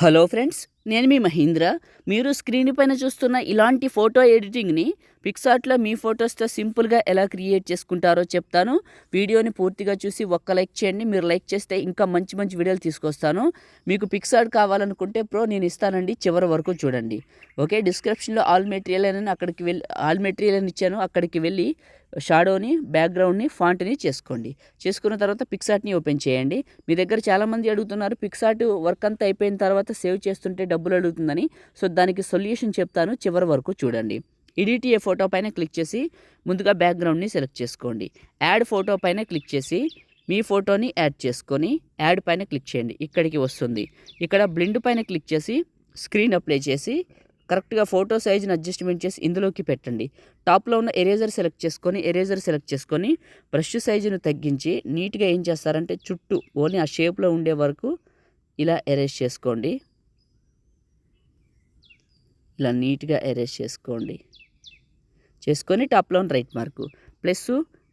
Hello friends, నేను మీ మహీంద్ర. మీరు screen పైన చూస్తున్న ఇలాంటి ఫోటో ఎడిటింగ్ని పిక్సార్ట్లో మీ ఫొటోస్తో సింపుల్గా ఎలా క్రియేట్ చేసుకుంటారో చెప్తాను. వీడియోని పూర్తిగా చూసి ఒక్క లైక్ చేయండి. మీరు లైక్ చేస్తే ఇంకా మంచి మంచి వీడియోలు తీసుకొస్తాను. మీకు పిక్సార్ట్ కావాలనుకుంటే నేను ఇస్తానండి, చివరి వరకు చూడండి. ఓకే, డిస్క్రిప్షన్లో ఆల్ మెటీరియల్ అని ఆల్ మెటీరియల్ అని ఇచ్చాను. అక్కడికి వెళ్ళి షాడోని, బ్యాక్గ్రౌండ్ని, ఫాంట్ని చేసుకున్న తర్వాత పిక్సార్ట్ని ఓపెన్ చేయండి. మీ దగ్గర చాలామంది అడుగుతున్నారు పిక్సార్ట్ వర్క్ అంతా అయిపోయిన తర్వాత సేవ్ చేస్తుంటే డబ్బులు అడుగుతుందని. సో దానికి సొల్యూషన్ చెప్తాను, చివరి వరకు చూడండి. ఎడిట్ ఏ ఫోటో పైన క్లిక్ చేసి ముందుగా బ్యాక్గ్రౌండ్ని సెలెక్ట్ చేసుకోండి. యాడ్ ఫోటో పైన క్లిక్ చేసి మీ ఫోటోని యాడ్ చేసుకొని యాడ్ పైన క్లిక్ చేయండి. ఇక్కడికి వస్తుంది. ఇక్కడ బ్లెండ్ పైన క్లిక్ చేసి స్క్రీన్ అప్లై చేసి కరెక్ట్గా ఫోటో సైజ్ని అడ్జస్ట్మెంట్ చేసి ఇందులోకి పెట్టండి. టాప్లో ఉన్న ఎరేజర్ సెలెక్ట్ చేసుకొని బ్రష్ సైజును తగ్గించి నీట్గా ఏం చేస్తారంటే చుట్టూ ఓన్లీ ఆ షేప్లో ఉండే వరకు ఇలా ఎరేజ్ చేసుకోండి. ఇలా నీట్గా ఎరేజ్ చేసుకొని టాప్లో రైట్ మార్కు ప్లస్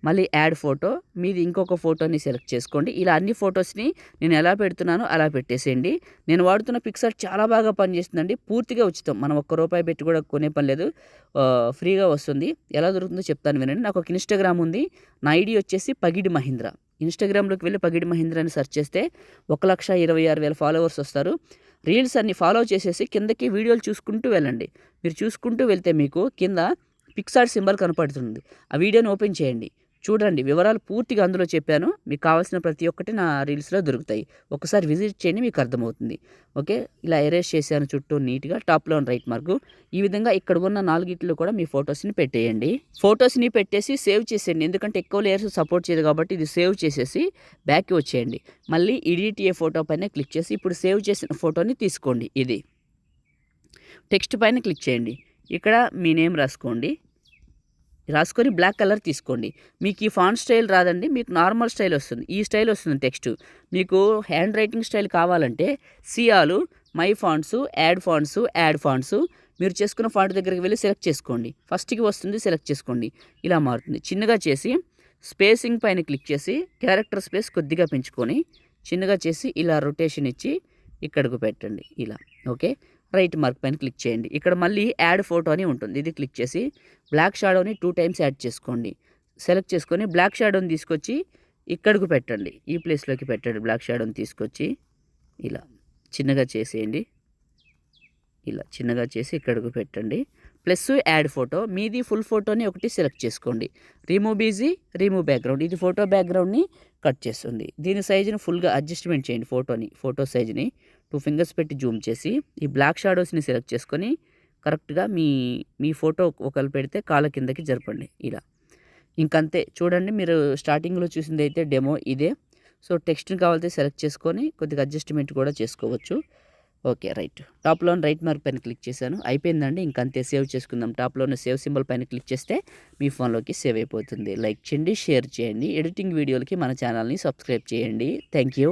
మళ్ళీ యాడ్ ఫోటో, మీది ఇంకొక ఫోటోని సెలెక్ట్ చేసుకోండి. ఇలా అన్ని ఫొటోస్ని నేను ఎలా పెడుతున్నానో అలా పెట్టేసేయండి. నేను వాడుతున్న పిక్సార్ట్ చాలా బాగా పనిచేస్తుందండి. పూర్తిగా ఉచితం. మనం ₹1 పెట్టి కూడా కొనే పని లేదు, ఫ్రీగా వస్తుంది. ఎలా దొరుకుతుందో చెప్తాను వినండి. నాకు ఒక ఇన్స్టాగ్రామ్ ఉంది. నా ఐడి వచ్చేసి పగిడి మహీంద్ర. ఇన్స్టాగ్రామ్లోకి వెళ్ళి పగిడి మహీంద్ర అని సెర్చ్ చేస్తే 1,26,000 ఫాలోవర్స్ వస్తారు. రీల్స్ అన్ని ఫాలో చేసేసి కిందకి వీడియోలు చూసుకుంటూ వెళ్ళండి. మీరు చూసుకుంటూ వెళ్తే మీకు కింద పిక్సార్ట్ సింబల్ కనపడుతుంది. ఆ వీడియోని ఓపెన్ చేయండి, చూడండి. వివరాలు పూర్తిగా అందులో చెప్పాను. మీకు కావాల్సిన ప్రతి ఒక్కటి నా రీల్స్లో దొరుకుతాయి. ఒకసారి విజిట్ చేయండి, మీకు అర్థమవుతుంది. ఓకే, ఇలా ఎరేజ్ చేశాను చుట్టూ నీట్గా. టాప్లో రైట్ మార్కు. ఈ విధంగా ఇక్కడ ఉన్న 4 కూడా మీ ఫొటోస్ని పెట్టేయండి. ఫొటోస్ని పెట్టేసి సేవ్ చేసేయండి. ఎందుకంటే ఎక్కువ లేయర్స్ సపోర్ట్ చేయదు కాబట్టి ఇది సేవ్ చేసేసి బ్యాక్కి వచ్చేయండి. మళ్ళీ ఎడిట్ ఏ ఫోటో పైన క్లిక్ చేసి ఇప్పుడు సేవ్ చేసిన ఫోటోని తీసుకోండి. ఇది టెక్స్ట్ పైన క్లిక్ చేయండి. ఇక్కడ మీ నేమ్ రాసుకొని బ్లాక్ కలర్ తీసుకోండి. మీకు ఈ ఫాంట్ స్టైల్ రాదండి, మీకు నార్మల్ స్టైల్ వస్తుంది. ఈ స్టైల్ వస్తుంది టెక్స్ట్. మీకు హ్యాండ్ రైటింగ్ స్టైల్ కావాలంటే సియాలు, మై ఫాంట్స్, యాడ్ ఫాంట్స్ మీరు చేసుకున్న ఫాంట్ దగ్గరికి వెళ్ళి సెలెక్ట్ చేసుకోండి. ఫస్ట్కి వస్తుంది, సెలెక్ట్ చేసుకోండి. ఇలా మారుతుంది. చిన్నగా చేసి స్పేసింగ్ పైన క్లిక్ చేసి క్యారెక్టర్ స్పేస్ కొద్దిగా పెంచుకొని చిన్నగా చేసి ఇలా రొటేషన్ ఇచ్చి ఇక్కడికి పెట్టండి. ఇలా ఓకే, రైట్ మార్క్ పైన క్లిక్ చేయండి. ఇక్కడ మళ్ళీ యాడ్ ఫోటో అని ఉంటుంది. ఇది క్లిక్ చేసి బ్లాక్ షాడోని 2 టైమ్స్ యాడ్ చేసుకోండి. సెలెక్ట్ చేసుకొని బ్లాక్ షాడోని తీసుకొచ్చి ఇక్కడికి పెట్టండి. ఈ ప్లేస్లోకి పెట్టండి. బ్లాక్ షాడోని తీసుకొచ్చి ఇలా చిన్నగా చేసేయండి. ఇలా చిన్నగా చేసి ఇక్కడికి పెట్టండి. ప్లస్ యాడ్ ఫోటో, మీది ఫుల్ ఫోటోని ఒకటి సెలెక్ట్ చేసుకోండి. రిమూవ్ బ్యాక్గ్రౌండ్, ఇది ఫోటో బ్యాక్గ్రౌండ్ని కట్ చేస్తుంది. దీని సైజుని ఫుల్గా అడ్జస్ట్మెంట్ చేయండి. ఫోటో సైజుని 2 ఫింగర్స్ పెట్టి జూమ్ చేసి ఈ బ్లాక్ షాడోస్ని సెలెక్ట్ చేసుకొని కరెక్ట్గా మీ ఫోటో ఒకళ్ళు పెడితే కాళ్ళ కిందకి జరపండి. ఇలా ఇంకంతే. చూడండి, మీరు స్టార్టింగ్లో చూసింది అయితే డెమో ఇదే. సో టెక్స్ట్ని కావాలంటే సెలెక్ట్ చేసుకొని కొద్దిగా అడ్జస్ట్మెంట్ కూడా చేసుకోవచ్చు. Okay, right. టాప్లో రైట్ మార్క్ పైన క్లిక్ చేశాను. అయిపోయిందండి, ఇంకంతే. సేవ్ చేసుకుందాం. టాప్లోనే సేవ్ సింబల్ పైన క్లిక్ చేస్తే మీ ఫోన్లోకి సేవ్ అయిపోతుంది. లైక్ చేయండి, షేర్ చేయండి. ఎడిటింగ్ వీడియోలకి మన ఛానల్ని సబ్స్క్రైబ్ చేయండి. Thank you.